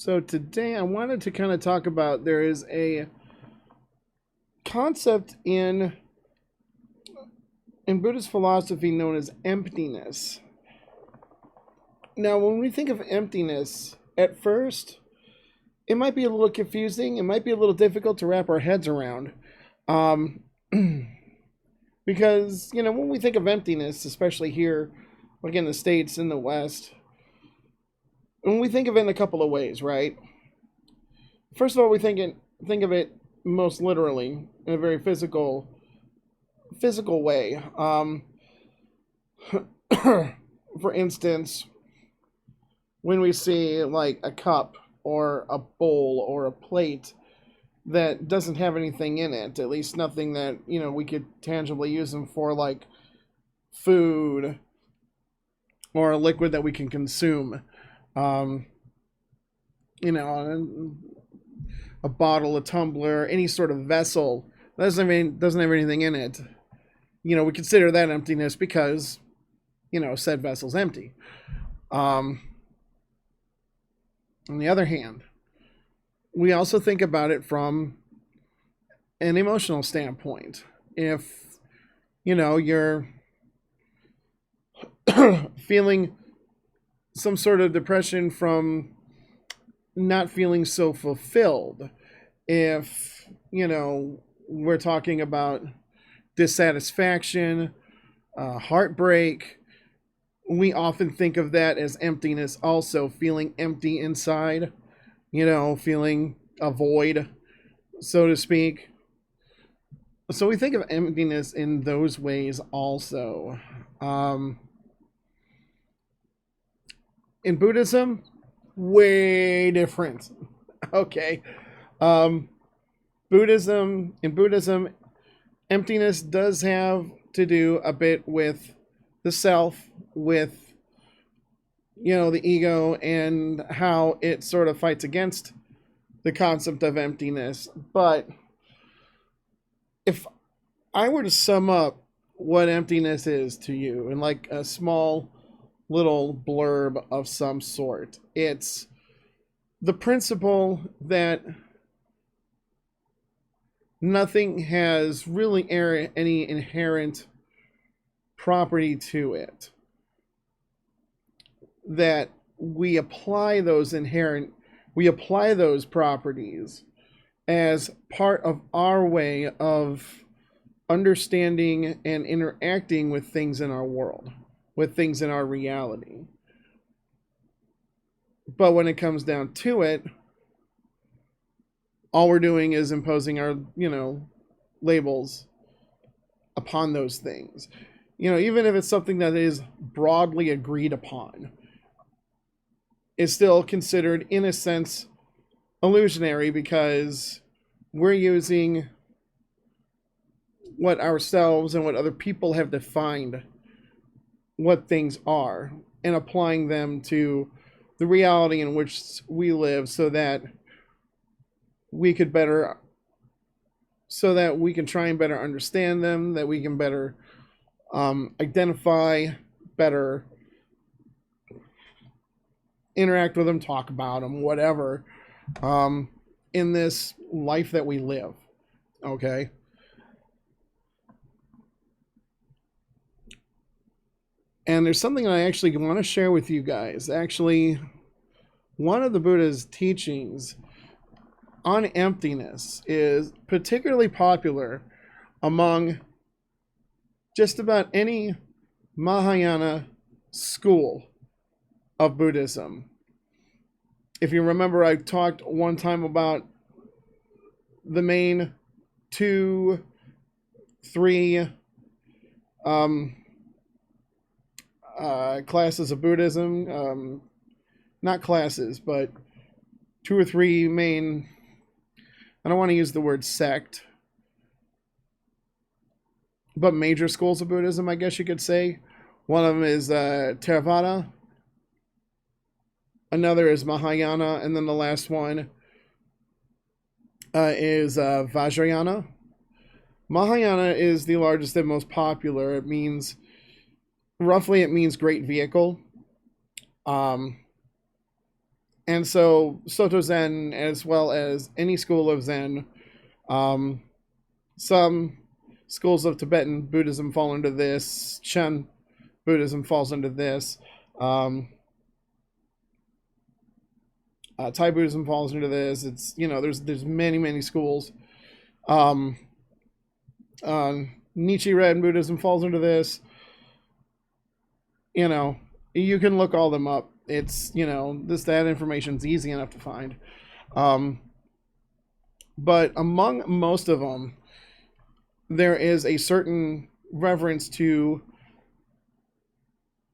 So today I wanted to kind of talk about there is a concept in Buddhist philosophy known as emptiness. Now, when we think of emptiness, at first, it might be a little confusing. It might be a little difficult to wrap our heads around. Um, because, when we think of emptiness, especially here, like in the States, in the West, when we think of it in a couple of ways, right? First of all, we think of it most literally in a very physical way. For instance, when we see like a cup or a bowl or a plate that doesn't have anything in it, at least nothing that we could tangibly use them for, like food or a liquid that we can consume. Um, a bottle, a tumbler, any sort of vessel that doesn't have anything in it. We consider that emptiness because said vessel's empty. On the other hand, we also think about it from an emotional standpoint. If you're feeling some sort of depression from not feeling so fulfilled, if we're talking about dissatisfaction, heartbreak, we often think of that as emptiness, also feeling empty inside, feeling a void, so to speak. So we think of emptiness in those ways also. In Buddhism, way different. Okay. In Buddhism, emptiness does have to do a bit with the self, with the ego, and how it sort of fights against the concept of emptiness. But if I were to sum up what emptiness is to you in like a small little blurb of some sort, it's the principle that nothing has really any inherent property to it, that we apply those properties as part of our way of understanding and interacting with things in our world, with things in our reality. But when it comes down to it, all we're doing is imposing our, labels upon those things. Even if it's something that is broadly agreed upon, is still considered, in a sense, illusionary, because we're using what ourselves and what other people have defined what things are and applying them to the reality in which we live, so that we can try and better understand them, that we can better identify, better interact with them, talk about them, whatever, in this life that we live. Okay. And there's something I actually want to share with you guys. Actually, one of the Buddha's teachings on emptiness is particularly popular among just about any Mahayana school of Buddhism. If you remember, I talked one time about the main 2, 3 classes of Buddhism. Not classes, but 2 or 3 main, I don't want to use the word sect, but major schools of Buddhism, I guess you could say. One of them is Theravada. Another is Mahayana. And then the last one is Vajrayana. Mahayana is the largest and most popular. It means great vehicle. And so Soto Zen, as well as any school of Zen, um, some schools of Tibetan Buddhism fall into this. Chen Buddhism falls into this. Um, Thai Buddhism falls into this. It's, there's many schools. Um, Nichiren Buddhism falls into this. You know, you can look all them up. It's, that information's easy enough to find. Um, but among most of them, there is a certain reverence to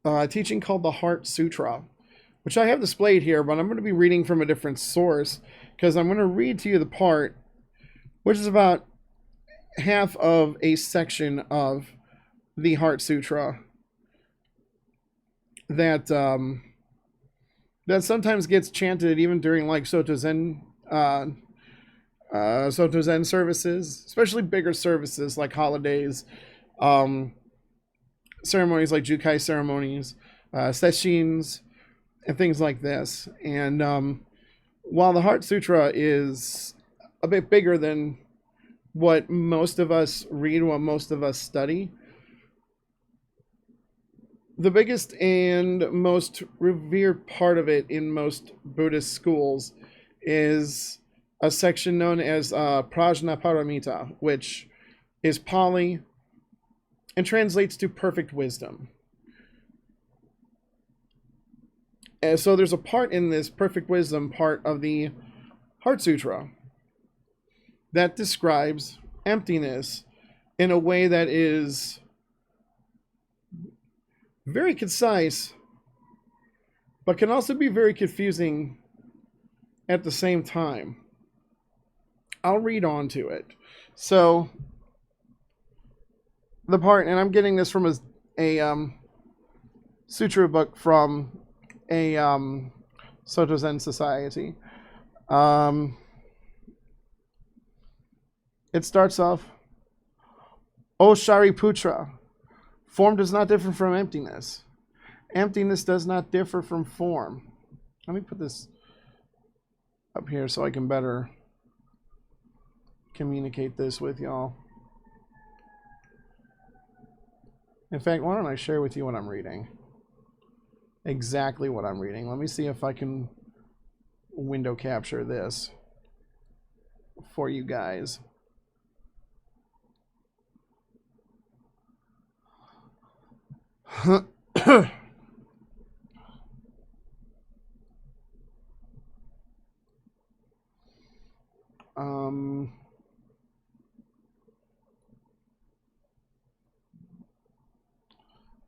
a teaching called the Heart Sutra, which I have displayed here, but I'm going to be reading from a different source because I'm going to read to you the part, which is about half of a section of the Heart Sutra that that sometimes gets chanted even during like Soto Zen services, especially bigger services like holidays, um, ceremonies like Jukai ceremonies, sesshin, and things like this. And while the Heart Sutra is a bit bigger than what most of us read, what most of us study, the biggest and most revered part of it in most Buddhist schools is a section known as Prajnaparamita, which is Pali and translates to perfect wisdom. And so there's a part in this perfect wisdom part of the Heart Sutra that describes emptiness in a way that is very concise, but can also be very confusing at the same time. I'll read on to it. So, the part, and I'm getting this from a sutra book from a Soto Zen society. It starts off, O Shariputra, form does not differ from emptiness. Emptiness does not differ from form. Let me put this up here so I can better communicate this with y'all. In fact, why don't I share with you what I'm reading? Exactly what I'm reading. Let me see if I can window capture this for you guys.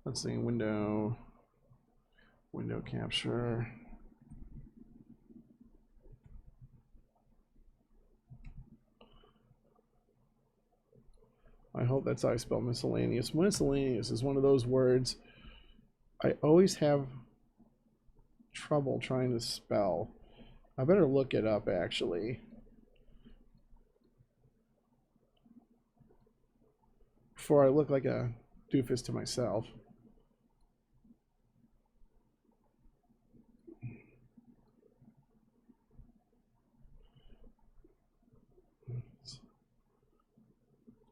Let's see, window capture. I hope that's how I spell miscellaneous. Miscellaneous is one of those words I always have trouble trying to spell. I better look it up, actually, before I look like a doofus to myself.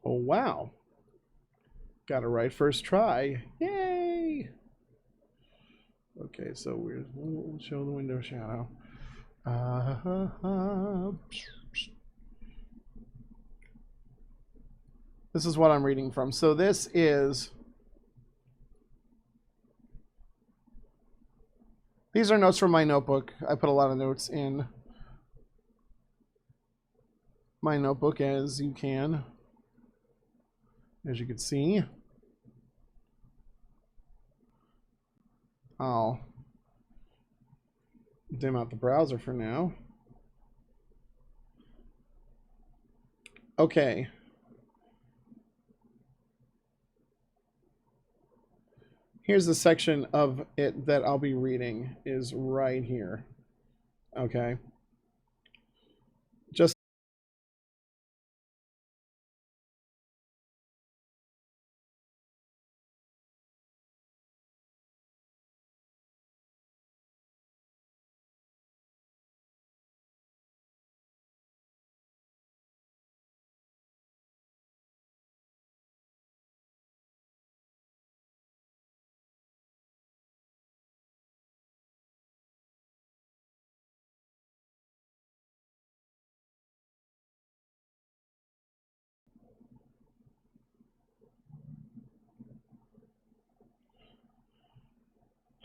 Oh, wow. Got it right first try. Yay! Okay, so we'll show the window shadow. This is what I'm reading from. So this is... These are notes from my notebook. I put a lot of notes in my notebook, as you can see. I'll dim out the browser for now. Okay. Here's the section of it that I'll be reading is right here. Okay. Just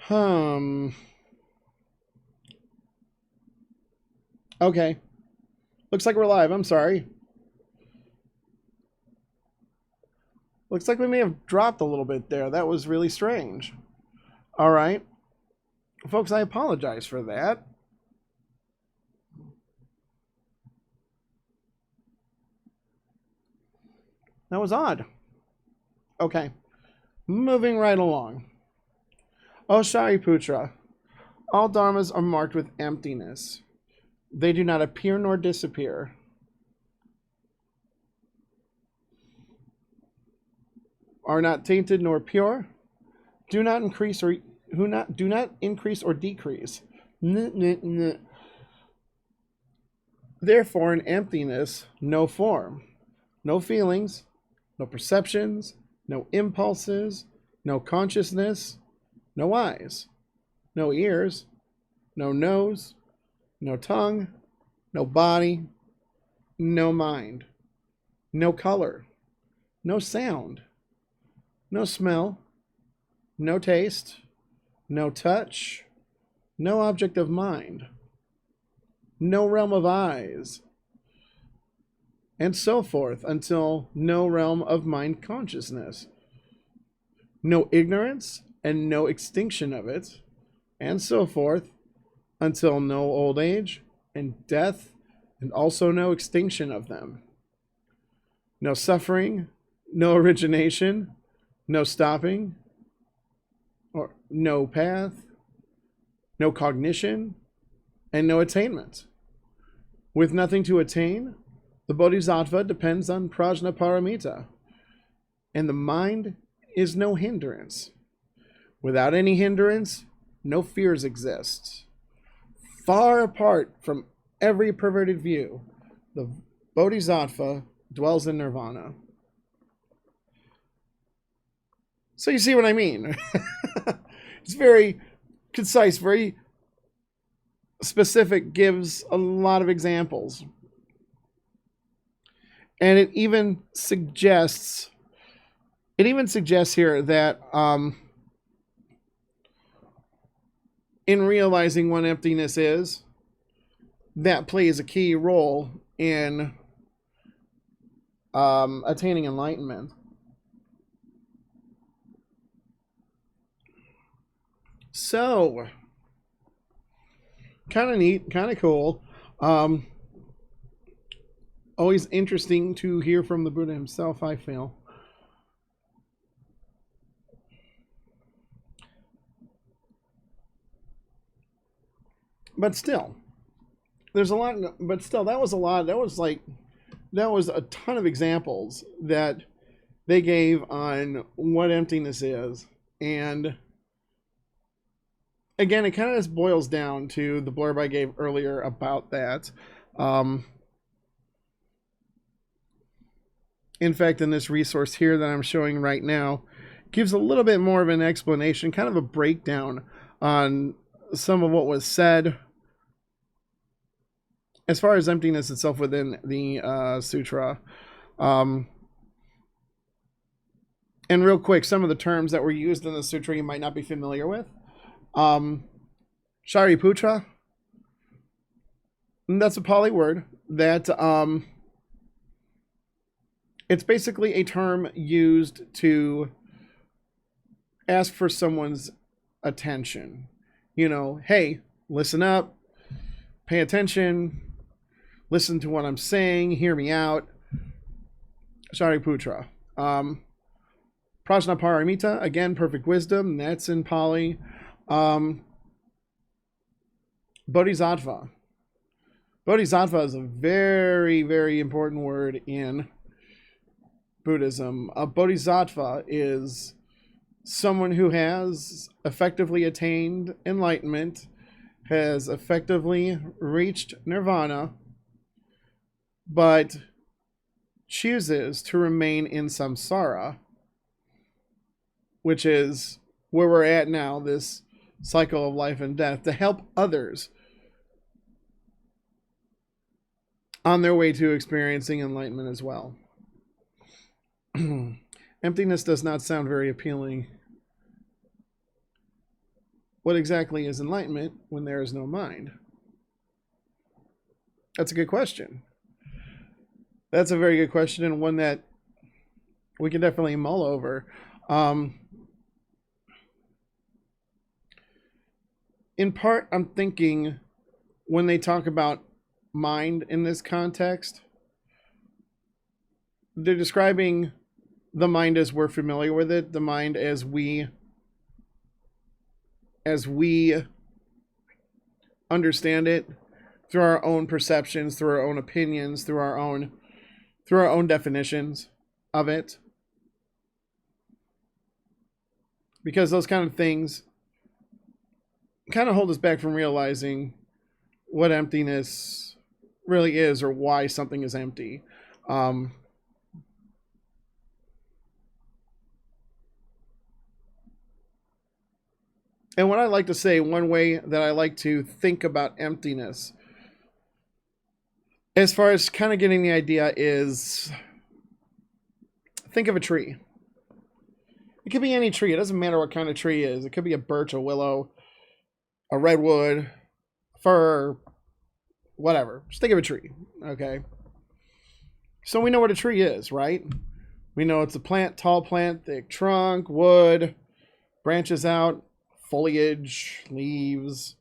Hmm. Okay. Looks like we're live. I'm sorry. Looks like we may have dropped a little bit there. That was really strange. All right. Folks, I apologize for that. That was odd. Okay. Moving right along. Oh, Shariputra. All dharmas are marked with emptiness. They do not appear nor disappear. Are not tainted nor pure. Do not increase or do not increase or decrease. Therefore, in emptiness, no form, no feelings, no perceptions, no impulses, no consciousness, no eyes, no ears, no nose, no tongue, no body, no mind, no color, no sound, no smell, no taste, no touch, no object of mind, no realm of eyes, and so forth until no realm of mind consciousness, no ignorance and no extinction of it, and so forth until no old age and death and also no extinction of them, no suffering, no origination, no stopping, or no path, no cognition, and no attainment. With nothing to attain, the bodhisattva depends on prajnaparamita, and the mind is no hindrance. Without any hindrance, no fears exist. Far apart from every perverted view, the bodhisattva dwells in nirvana. So you see what I mean? It's very concise, very specific, gives a lot of examples. And it even suggests here that in realizing what emptiness is, that plays a key role in attaining enlightenment. So, kind of neat, kind of cool. Always interesting to hear from the Buddha himself, I feel. But still, there's a lot, but still, that was a lot. That was a ton of examples that they gave on what emptiness is. And again, it kind of just boils down to the blurb I gave earlier about that. In fact, in this resource here that I'm showing right now, gives a little bit more of an explanation, kind of a breakdown on some of what was said as far as emptiness itself within the sutra. And real quick, some of the terms that were used in the sutra you might not be familiar with. Shariputra, that's a Pali word that it's basically a term used to ask for someone's attention. You know, hey, listen up, pay attention, listen to what I'm saying, hear me out. Shariputra. Prajnaparamita, again, perfect wisdom, that's in Pali. Bodhisattva. Bodhisattva is a very, very important word in Buddhism. A bodhisattva is someone who has effectively attained enlightenment, has effectively reached nirvana, but chooses to remain in samsara, which is where we're at now, this cycle of life and death, to help others on their way to experiencing enlightenment as well. Emptiness does not sound very appealing. what exactly is enlightenment when there is no mind? That's a good question. That's a very good question, and one that we can definitely mull over. In part, I'm thinking when they talk about mind in this context, they're describing the mind as we're familiar with it, the mind as we understand it through our own perceptions, through our own opinions, through our own definitions of it. Because those kind of things kind of hold us back from realizing what emptiness really is, or why something is empty. And what I like to say, one way that I like to think about emptiness, as far as kind of getting the idea, is think of a tree. It could be any tree. It doesn't matter what kind of tree it is. It could be a birch, a willow, a redwood, a fir, whatever. Just think of a tree, okay? So we know what a tree is, right? We know it's a plant, tall plant, thick trunk, wood, branches out, foliage, leaves,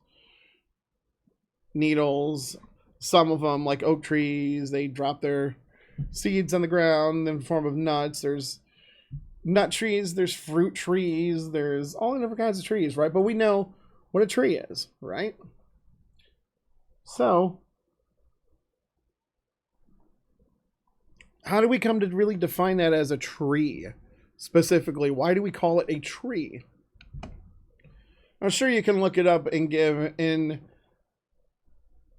needles. Some of them, like oak trees, they drop their seeds on the ground in the form of nuts. There's nut trees, there's fruit trees, there's all different kinds of trees, right? But we know what a tree is, right? So, how do we come to really define that as a tree? Specifically, why do we call it a tree? I'm sure you can look it up and give an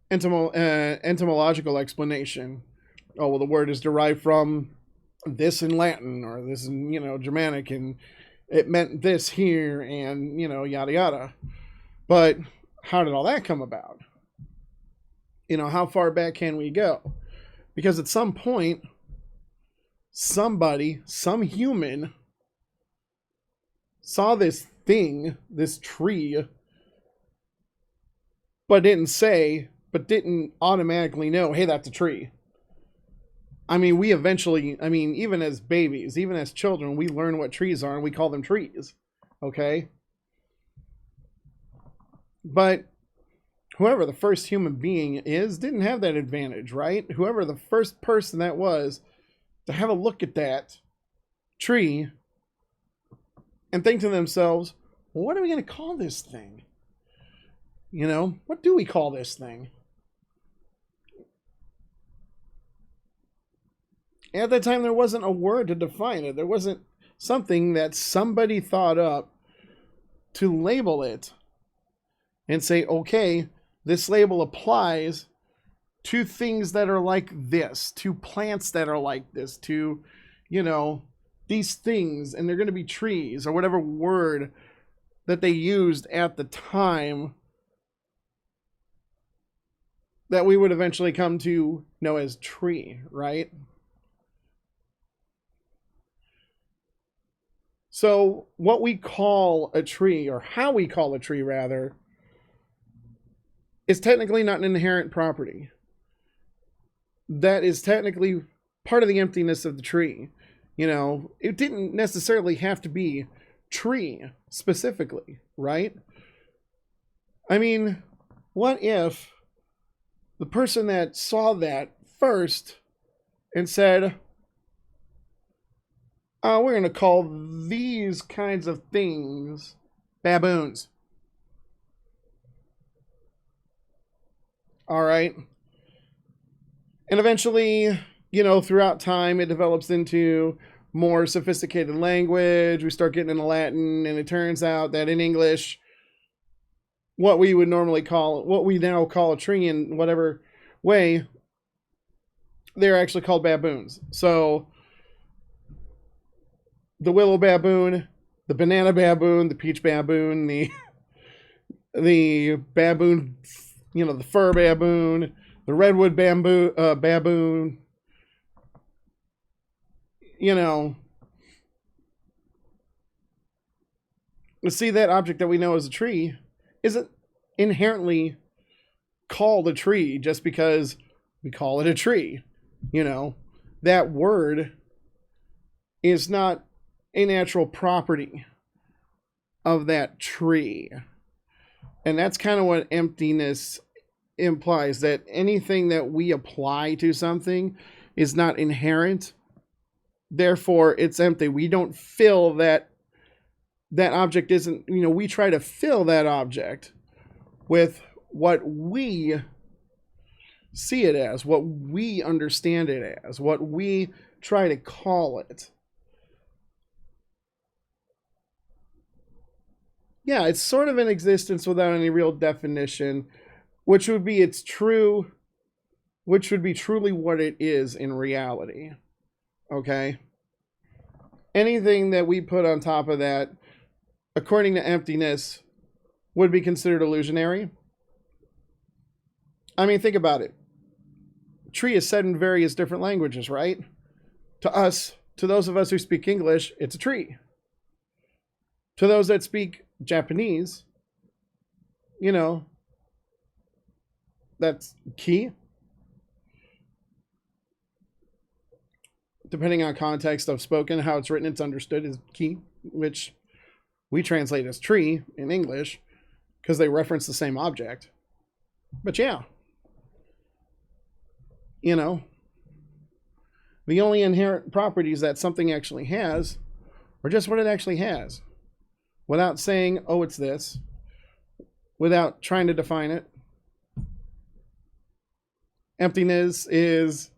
etymological explanation. Oh, well, the word is derived from this in Latin, or this in, Germanic, and it meant this here, and, yada, yada. But how did all that come about? How far back can we go? Because at some point, somebody, some human, saw this thing, this tree, but didn't automatically know, hey, that's a tree. I mean, even as babies, even as children, we learn what trees are and we call them trees. Okay? But whoever the first human being is didn't have that advantage, right? Whoever the first person that was to have a look at that tree and think to themselves, well, what are we going to call this thing? What do we call this thing? At that time, there wasn't a word to define it. There wasn't something that somebody thought up to label it and say, okay, this label applies to things that are like this, to plants that are like this, to, these things, and they're going to be trees, or whatever word that they used at the time that we would eventually come to know as tree, right? So what we call a tree, or how we call a tree rather, is technically not an inherent property. That is technically part of the emptiness of the tree. It didn't necessarily have to be tree specifically, right? I mean, what if the person that saw that first and said, we're going to call these kinds of things baboons. All right. And eventually, throughout time, it develops into more sophisticated language. We start getting into Latin, and it turns out that in English, what we now call a tree in whatever way, they're actually called baboons. So the willow baboon, the banana baboon, the peach baboon, the baboon, the fir baboon, the redwood baboon, see that object that we know as a tree isn't inherently called a tree just because we call it a tree. You know, that word is not a natural property of that tree. And that's kind of what emptiness implies, that anything that we apply to something is not inherent. Therefore, it's empty. We don't fill that object isn't, we try to fill that object with what we see it as, what we understand it as, what we try to call it. Yeah, it's sort of in existence without any real definition, which would be which would be truly what it is in reality. Okay? Anything that we put on top of that, according to emptiness, would be considered illusionary. I mean, think about it. Tree is said in various different languages, right? To those of us who speak English, it's a tree. To those that speak Japanese, that's key. Depending on context of spoken, how it's written, it's understood is key, which we translate as tree in English because they reference the same object. But yeah, the only inherent properties that something actually has are just what it actually has, without saying, oh, it's this, without trying to define it. Emptiness is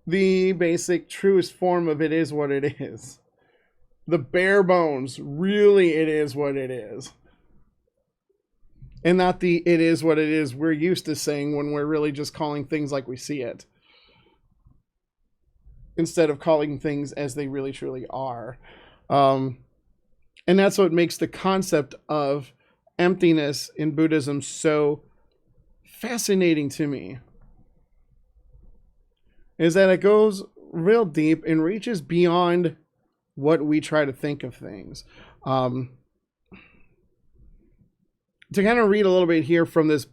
the basic, truest form of it is what it is. The bare bones, really it is what it is. And not the it is what it is we're used to saying when we're really just calling things like we see it, instead of calling things as they really truly are. And that's what makes the concept of emptiness in Buddhism so fascinating to me, is that it goes real deep and reaches beyond what we try to think of things. To kind of read a little bit here from this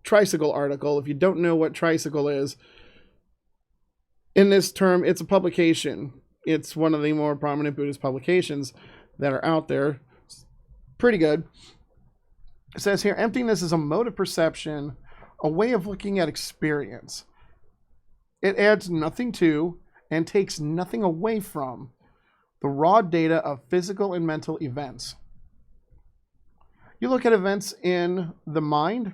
tricycle article, if you don't know what tricycle is, in this term, it's a publication. It's one of the more prominent Buddhist publications that are out there. It's pretty good. It says here, emptiness is a mode of perception, a way of looking at experience. It adds nothing to and takes nothing away from the raw data of physical and mental events. You look at events in the mind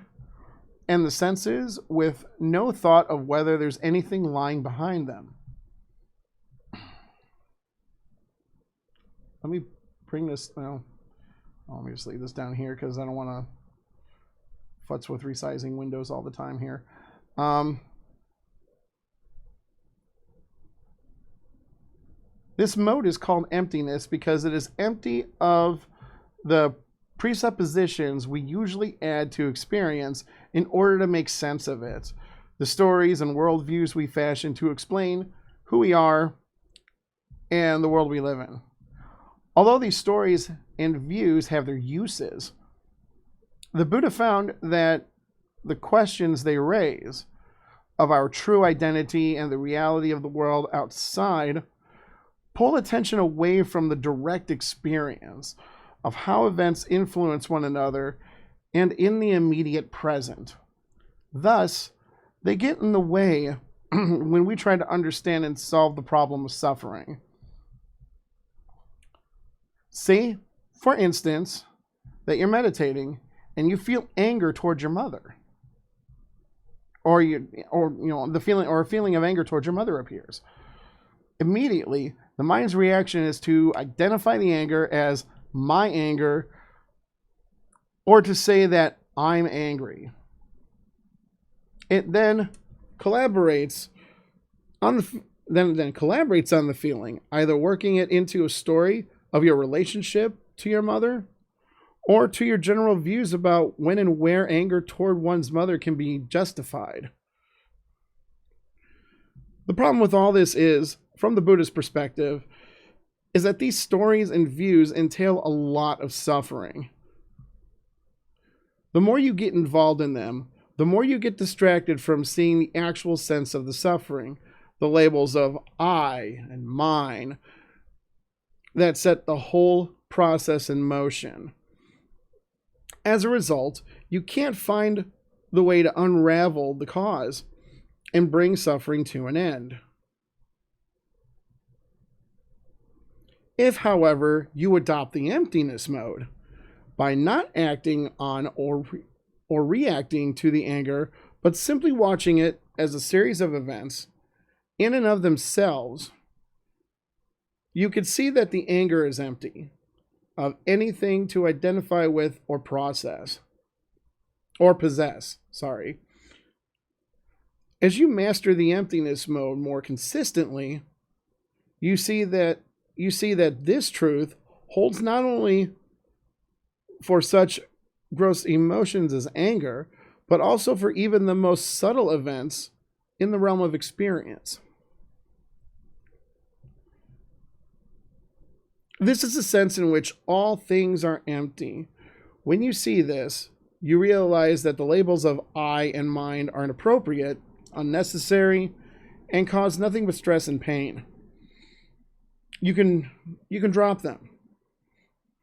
and the senses with no thought of whether there's anything lying behind them. Let me bring this, let me just leave this down here because I don't want to futz with resizing windows all the time here. This mode is called emptiness because it is empty of the presuppositions we usually add to experience in order to make sense of it, the stories and worldviews we fashion to explain who we are and the world we live in. Although these stories and views have their uses, the Buddha found that the questions they raise of our true identity and the reality of the world outside pull attention away from the direct experience of how events influence one another and in the immediate present. Thus, they get in the way when we try to understand and solve the problem of suffering. Say, for instance, that you're meditating and you feel anger towards your mother, or a feeling of anger towards your mother appears. Immediately, the mind's reaction is to identify the anger as my anger, or to say that I'm angry. It then collaborates on the feeling, either working it into a story of your relationship to your mother, or to your general views about when and where anger toward one's mother can be justified. The problem with all this is, from the Buddhist perspective, is that these stories and views entail a lot of suffering. the more you get involved in them, the more you get distracted from seeing the actual sense of the suffering, the labels of I and mine that set the whole process in motion. As a result, you can't find the way to unravel the cause and bring suffering to an end. If, however, you adopt the emptiness mode, by not acting on or reacting to the anger, but simply watching it as a series of events in and of themselves, you could see that the anger is empty of anything to identify with or process or possess. As you master the emptiness mode more consistently, you see that this truth holds not only for such gross emotions as anger, but also for even the most subtle events in the realm of experience. This is a sense in which all things are empty. When you see this, you realize that the labels of I and mind are inappropriate, unnecessary, and cause nothing but stress and pain. You can drop them.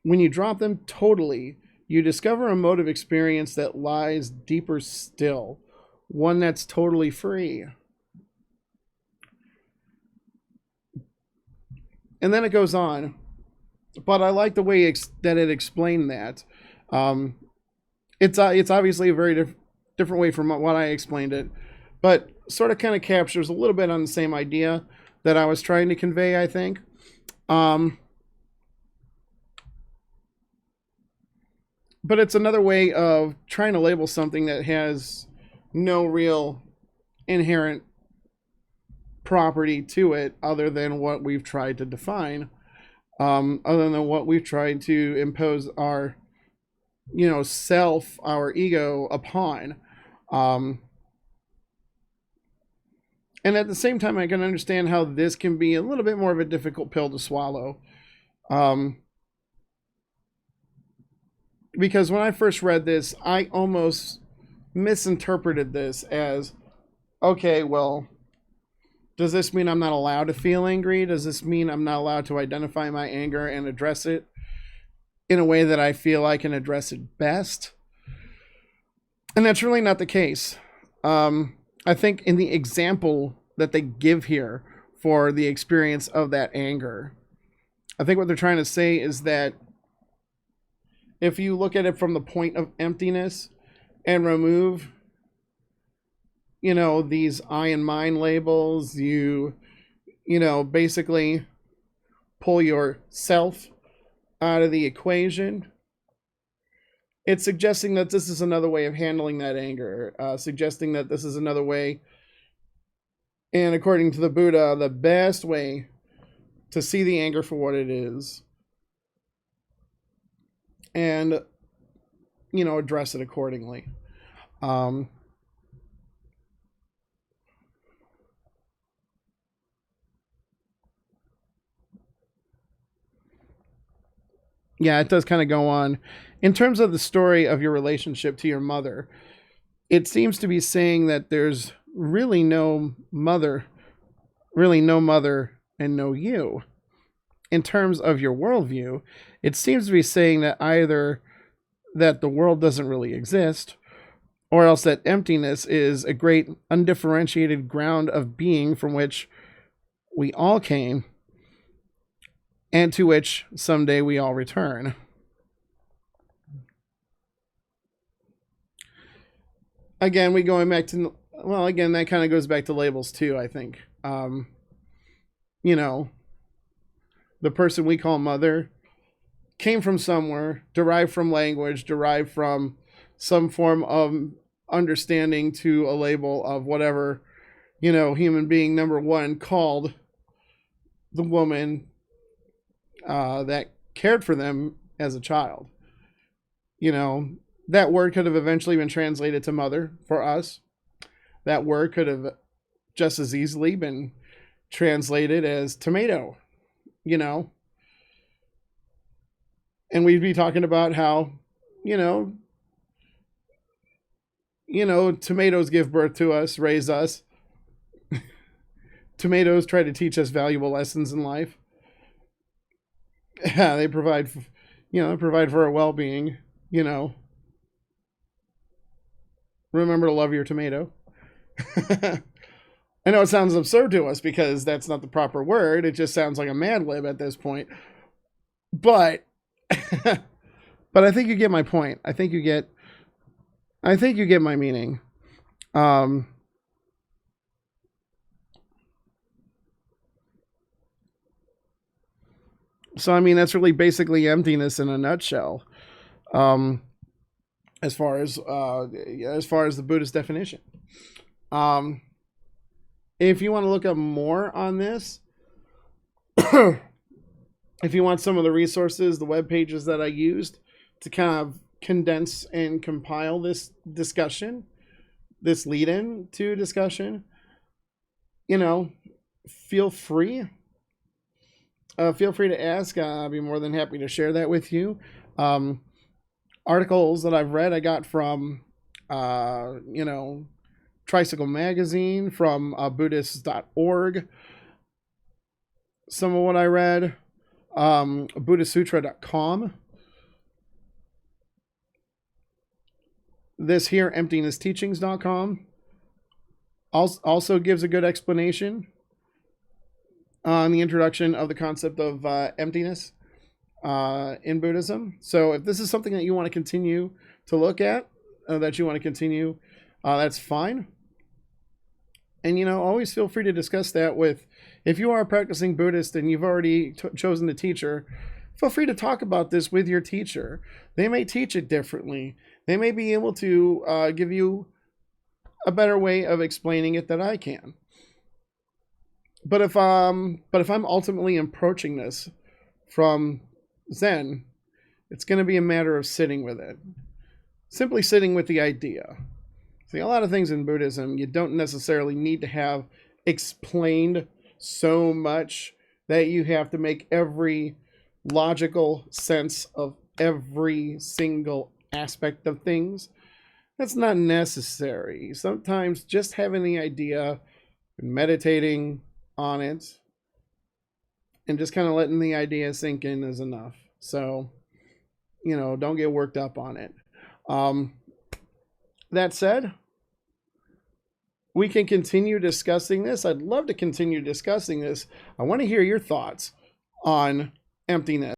When you drop them totally, you discover a mode of experience that lies deeper still, one that's totally free. And then it goes on, but I like the way that it explained that. It's obviously a very different way from what I explained it, but sort of kind of captures a little bit on the same idea that I was trying to convey, I think. But it's another way of trying to label something that has no real inherent property to it other than what we've tried to define, other than what we've tried to impose our, self, our ego upon. And at the same time, I can understand how this can be a little bit more of a difficult pill to swallow. Because when I first read this, I almost misinterpreted this as, okay, well, does this mean I'm not allowed to feel angry? Does this mean I'm not allowed to identify my anger and address it in a way that I feel I can address it best? And that's really not the case. I think in the example that they give here for the experience of that anger, I think what they're trying to say is that if you look at it from the point of emptiness and remove, these I and mine labels, you basically pull yourself out of the equation. It's suggesting that this is another way of handling that anger, suggesting that this is another way, and according to the Buddha, the best way to see the anger for what it is and, address it accordingly. Yeah, it does kind of go on. In terms of the story of your relationship to your mother, it seems to be saying that there's really no mother and no you. In terms of your worldview, it seems to be saying that either that the world doesn't really exist, or else that emptiness is a great undifferentiated ground of being from which we all came, and to which someday we all return. Again, that kind of goes back to labels too, I think. The person we call mother came from somewhere, derived from language, derived from some form of understanding to a label of whatever, human being number one called the woman that cared for them as a child. That word could have eventually been translated to mother for us. That word could have just as easily been translated as tomato, and we'd be talking about how, tomatoes give birth to us, raise us. Tomatoes try to teach us valuable lessons in life. Yeah, they provide for our well-being. Remember to love your tomato. I know it sounds absurd to us because that's not the proper word. It just sounds like a Mad Lib at this point. But but I think you get my point. I think you get my meaning. So I mean that's really basically emptiness in a nutshell. As far as the Buddhist definition. If you want to look up more on this, if you want some of the resources, the web pages that I used to kind of condense and compile this discussion, this lead-in to discussion, feel free. Feel free to ask. I'll be more than happy to share that with you. Articles that I've read, I got from, Tricycle Magazine, from Buddhist.org. Some of what I read, BuddhistSutra.com. This here, EmptinessTeachings.com, also gives a good explanation on the introduction of the concept of emptiness in Buddhism. So if this is something that you want to continue to look at, that's fine. And, always feel free to discuss that with, if you are a practicing Buddhist and you've already chosen a teacher, feel free to talk about this with your teacher. They may teach it differently. They may be able to give you a better way of explaining it than I can. But if I'm ultimately approaching this from Zen, it's going to be a matter of sitting with it. Simply sitting with the idea. See, a lot of things in Buddhism you don't necessarily need to have explained so much that you have to make every logical sense of every single aspect of things. That's not necessary. Sometimes just having the idea and meditating on it and just kind of letting the idea sink in is enough. So, don't get worked up on it. That said, we can continue discussing this. I'd love to continue discussing this. I want to hear your thoughts on emptiness.